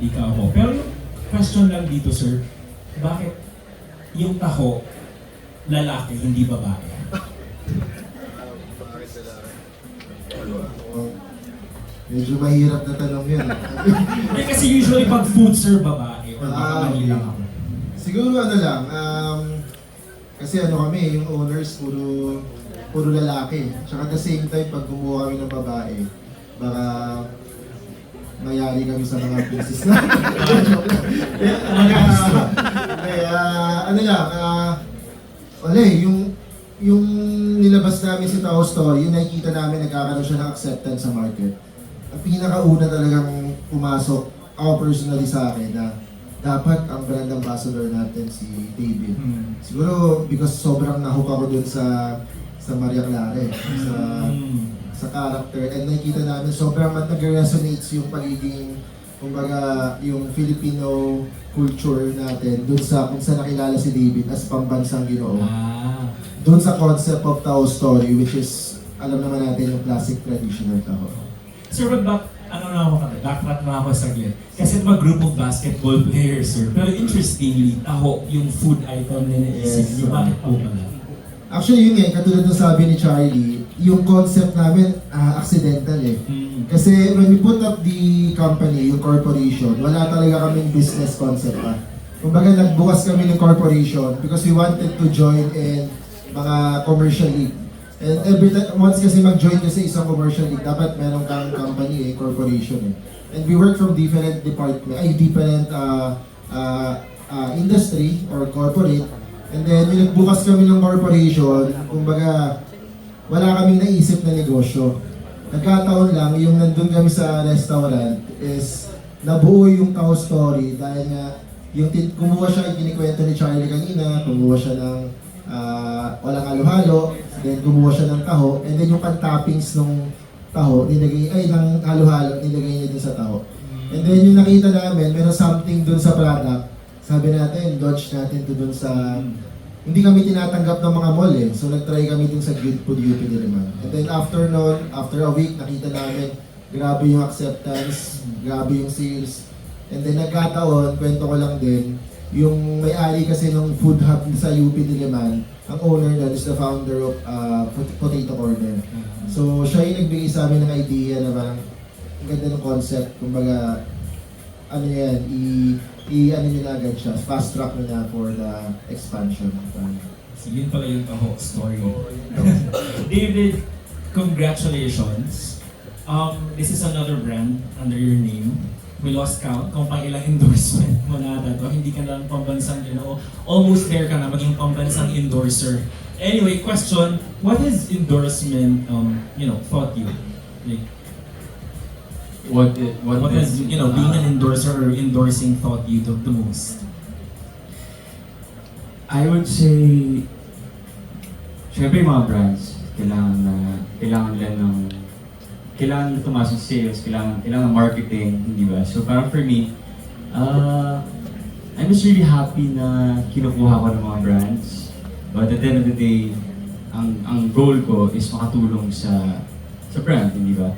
ikaw ko. Pero yung question lang dito, sir, bakit yung taho, lalaki, hindi babae? Medyo mahirap na tanong yun. Eh, kasi usually pag food, sir, babae. Or baka mali lang ako. Siguro ano lang, kasi ano kami, yung owners, puro lalaki. Tsaka at the same time, pag kumuha kami ng babae, baka mayari kami sa mga pieces na. Kaya, ano lang, yung nilabas namin si Tao Story, yung nakikita namin nagkakaroon siya ng acceptance sa market. Ang pinakauna talagang pumasok, ako personally sa akin, na dapat ang brand ambassador natin si David. Siguro because sobrang nahook ako dun sa Maria Clara, sa character, and nakikita namin sobrang nag-resonates yung pagiging, kumbaga, yung Filipino culture natin dun sa kung saan nakilala si David as pambansang Ginoo. Dun sa concept of Tao Story, which is, alam naman natin yung classic traditional Tao. Sir, backtrack na ako saglit. Kasi mga group of basketball players, sir. Pero interestingly, taho yung food item na naisip niyo. Bakit po pala? Actually, yun nga, katulad ng sabi ni Charlie, yung concept namin, accidental eh. Kasi when we put up the company, yung corporation, wala talaga kaming business concept pa. Kumbaga, nagbukas kami ng corporation because we wanted to join in mga commercial league. And every time, once kasi mag-join kasi isang commercial league, dapat meron kang company corporation eh. And we work from different different industry or corporate. And then, yung nagbukas kami ng corporation, kumbaga, wala kaming naisip na negosyo. Nagkataon lang, yung nandun kami sa restaurant is nabuo yung Tao Story dahil nga, yung kumuha siya, kinikwento ni Charlie kanina, kumuha siya ng walang halo-halo, then kumuha siya ng taho, and then yung pan-toppings nung taho, ng halo-halo, nilagay niya dun sa taho. And then yung nakita namin, meron something dun sa product, sabi natin, dodge natin to dun sa, hindi kami tinatanggap ng mga mall eh, so nag-try kami dun sa Good Food UP Diliman. And then after a week, nakita namin, grabe yung acceptance, grabe yung sales, and then nagkataon, kwento ko lang din, yung may-ari kasi ng food hub sa UP Diliman, ang owner nun is the founder of Potato Corner. So siya yung nagbigay sa amin ng idea na parang ang ganda ng concept, kumbaga ano yan, ano nyo na agad siya, fast track na for the expansion. So yun pala yung taho story. David, congratulations. This is another brand under your name. We lost count kung pang ilang endorsement mo na to. Hindi ka lang pambansang, almost there ka na maging pambansang endorser. Anyway, question, what has endorsement, taught you? Like, what has, being an endorser or endorsing taught you the most? I would say, syempre yung mga brands, kailangan nila tumasok sa sales, kailangan marketing, hindi ba? So parang for me, I'm just really happy na kinukuha ko ng mga brands. But at the end of the day, ang goal ko is makatulong sa brand, hindi ba?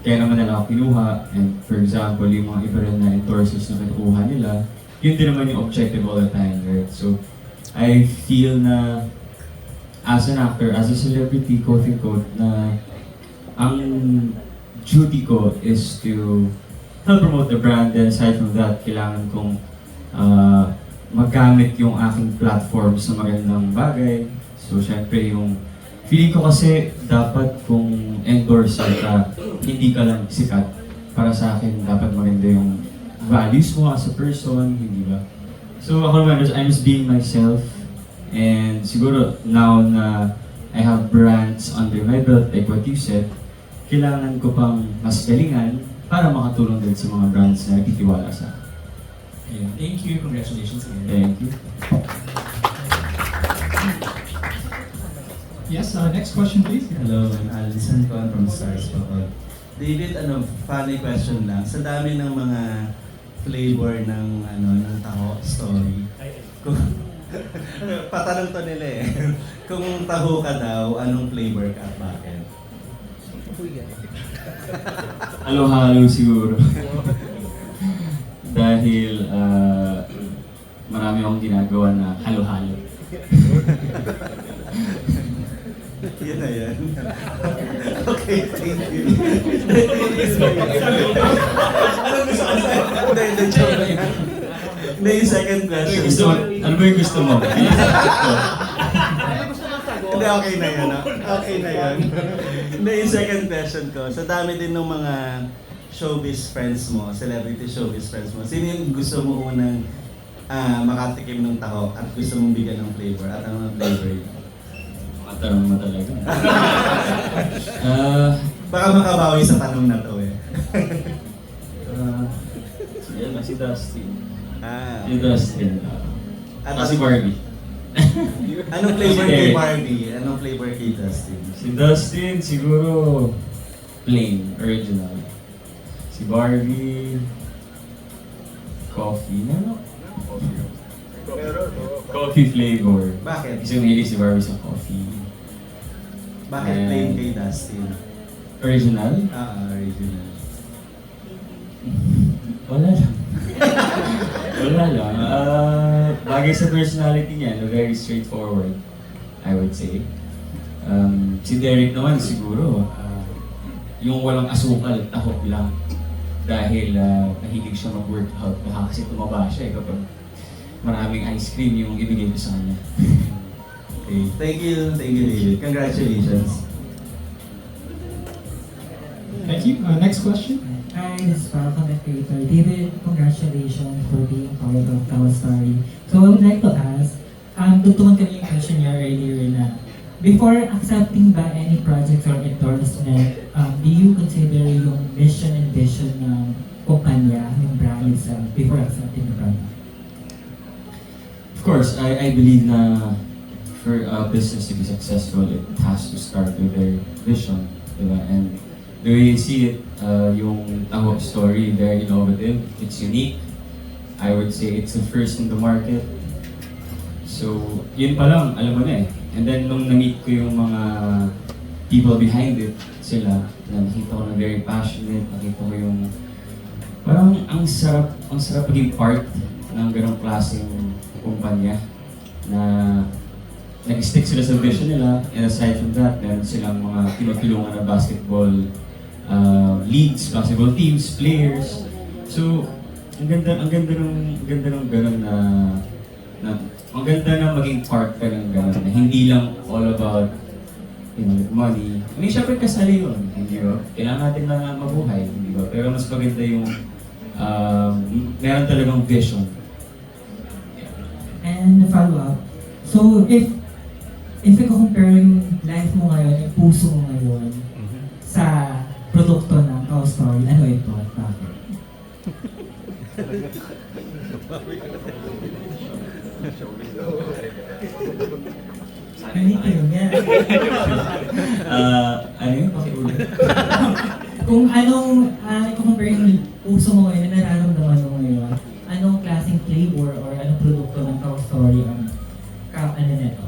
Kaya naman nila ako kinuha, and for example, yung mga iba rin na endorsers na kinukuha nila, yun din naman yung objective all the time, right? So, I feel na as an actor, as a celebrity, quote-unquote, na ang duty ko is to help promote the brand, and aside from that, kailangan kong magamit yung aking platform sa magandang bagay. So, syempre yung feeling ko kasi dapat kung endorser ka, hindi ka lang sikat. Para sa akin, dapat maganda yung values mo as a person, hindi ba? So, ako naman, I'm just being myself. And siguro, now na I have brands under my belt, like what you said, kailangan ko pang mas galingan para makatulong din sa mga brands na nagtitiwala sa akin. Yeah, thank you. Congratulations again. Thank you. Yes, next question please. Hello, I'm Alison Con from Stars Pakot. David, funny question lang. Sa dami ng mga flavor ng taho story, patanong to nila eh. Kung taho ka daw, anong flavor ka at bakit? Halo-halo siguro. Dahil marami akong ginagawa na halo-halo. Yun na yan. Okay, thank you. Hindi, joke lang. Hindi, yung second question. Ano ba yung gusto mo? Hindi, okay na yan. Okay na yan. Hindi, yung second question ko. Sa dami din ng mga showbiz friends mo, celebrity showbiz friends mo, sino yung gusto mo unang makatikim ng taho at gusto mong bigyan ng flavor? At ano ang flavor yun? Matanong mo talaga. Baka makabawi sa tanong na to eh. Si Dustin. Ah. Si Dustin. At Si Barbie. Anong flavor kay Barbie? Anong flavor kay Dustin? Si Dustin, siguro plain, original. Si Barbie, coffee. Ano? Coffee flavor. Bakit? Kasi mahilig si Barbie sa coffee. Bakit plain kay Dustin? Original? Original. Wala lang. Wala lang. Bagay sa personality niya, no, very straightforward, I would say. Si Derek naman siguro, yung walang asukal, tahok lang. Dahil mahilig siya mag-workout, baka kasi tumaba siya kapag maraming ice cream yung ibigay ko sa kanya. Okay. Thank you, David. Congratulations. Thank you. Next question. Hi, this is Paul, content creator. David, congratulations for being part of Tao Story. So I would like to ask, tugtungan kami yung question niya earlier na before accepting ba any projects or endorsement, do you consider yung mission and vision ng kumpanya, ng brand itself, before accepting the product? Of course, I believe na for a business to be successful, it has to start with their vision, diba? And the way you see it, yung Taho story, very innovative, it's unique. I would say it's the first in the market. So, yun pa lang, alam mo na eh. And then, nung na-meet ko yung mga people behind it, sila, na nakita ko na very passionate, nakita ko yung parang ang sarap maging part ng ganong klaseng kumpanya na nag-stick sila sa vision nila, and aside from that, meron silang mga tinutulungan na basketball leagues, basketball teams, players. So, ang ganda ng ganun na ang ganda na maging part ka ng ganun na hindi lang all about, you know, money. I mean, syempre kasali yun, hindi ba? Kailangan natin na mabuhay, hindi ba? Pero mas maganda yung meron talagang vision. And follow-up, so if i-compare yung life mo ngayon, yung puso mo ngayon, sa produkto ng Tao Story, ano ito at bakit? Ano yun yan? Ano yun? Pakiulit. Kung anong, i-compare yung puso mo ngayon, nararamdaman mo ngayon, anong klaseng flavor or anong produkto ng Tao Story ang ano nito?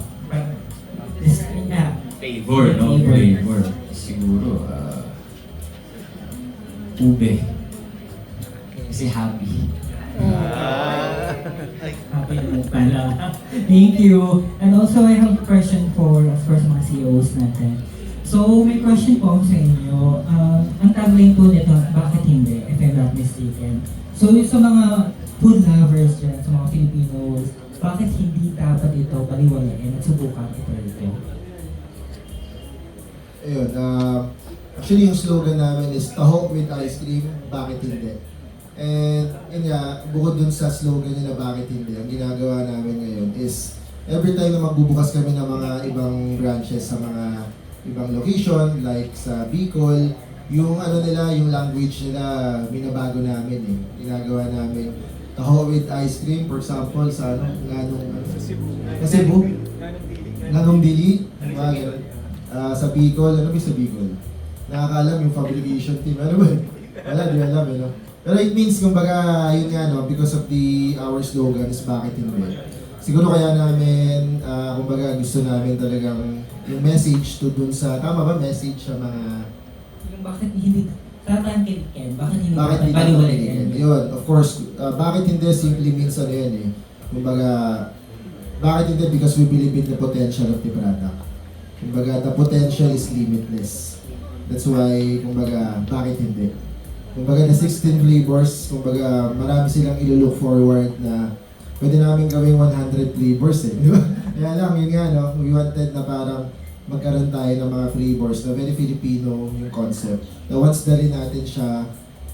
Flavor, no? Flavor. Siguro, ube. Kasi happy. Happy naman pala. Thank you. And also, I have a question for, of course, mga CEOs natin. So, may question po ako sa inyo. Ang tagline po nito, bakit hindi, if I'm not mistaken. So, sa mga food lovers dyan, sa mga Filipinos, bakit hindi dapat ito baliwalain at subukan ito ito? Ayun, actually yung slogan namin is Taho with ice cream, bakit hindi? And yun nga, bukod dun sa slogan nila bakit hindi, ang ginagawa namin ngayon is every time na magbubukas kami ng mga ibang branches sa mga ibang location, like sa Bicol, yung ano nila, yung language nila, binabago namin eh. Ginagawa namin Taho with ice cream, for example, sa ano, sa Cebu, Nganong Dili, sa Bicol, ano ba sa Bicol? Nakakaalam yung fabrication team, ano ba? Wala, di alam eh, no? Pero it means, kumbaga, yun nga, no, because of our slogan is bakit hindi. Siguro kaya namin, kumbaga, gusto namin talagang yung message to dun sa, tama ba, message sa mga... Yung bakit hindi tatangkilikin? Bakit hindi Bakit hindi baliwalayin? Yun, of course, bakit hindi simply means ano yan eh. Kumbaga, bakit hindi? Because we believe in the potential of the product. Kumbaga, the potential is limitless. That's why, kumbaga, bakit hindi? Kumbaga, the 16 flavors, kumbaga, marami silang ilo-look forward na pwede namin gawing 100 flavors eh. Di ba? Kaya lang, yun nga, no? We wanted na parang magkaroon tayo ng mga flavors na very Filipino yung concept. Na once dali natin siya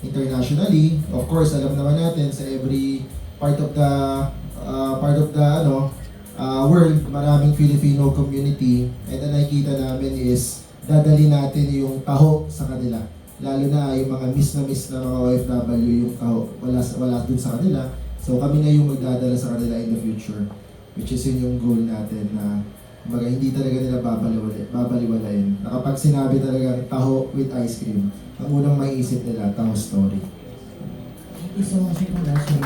internationally, of course, alam naman natin sa every part of the world, maraming Filipino community, and ang nakikita namin is dadali natin yung taho sa kanila. Lalo na yung mga miss na mga OFW, yung taho, wala dun sa kanila. So kami na yung magdadala sa kanila in the future, which is yun yung goal natin na kumbaga, hindi talaga nila babaliwalayin. Na kapag sinabi talaga taho with ice cream, ang unang maiisip nila, taho story. Thank you so much. Congratulations.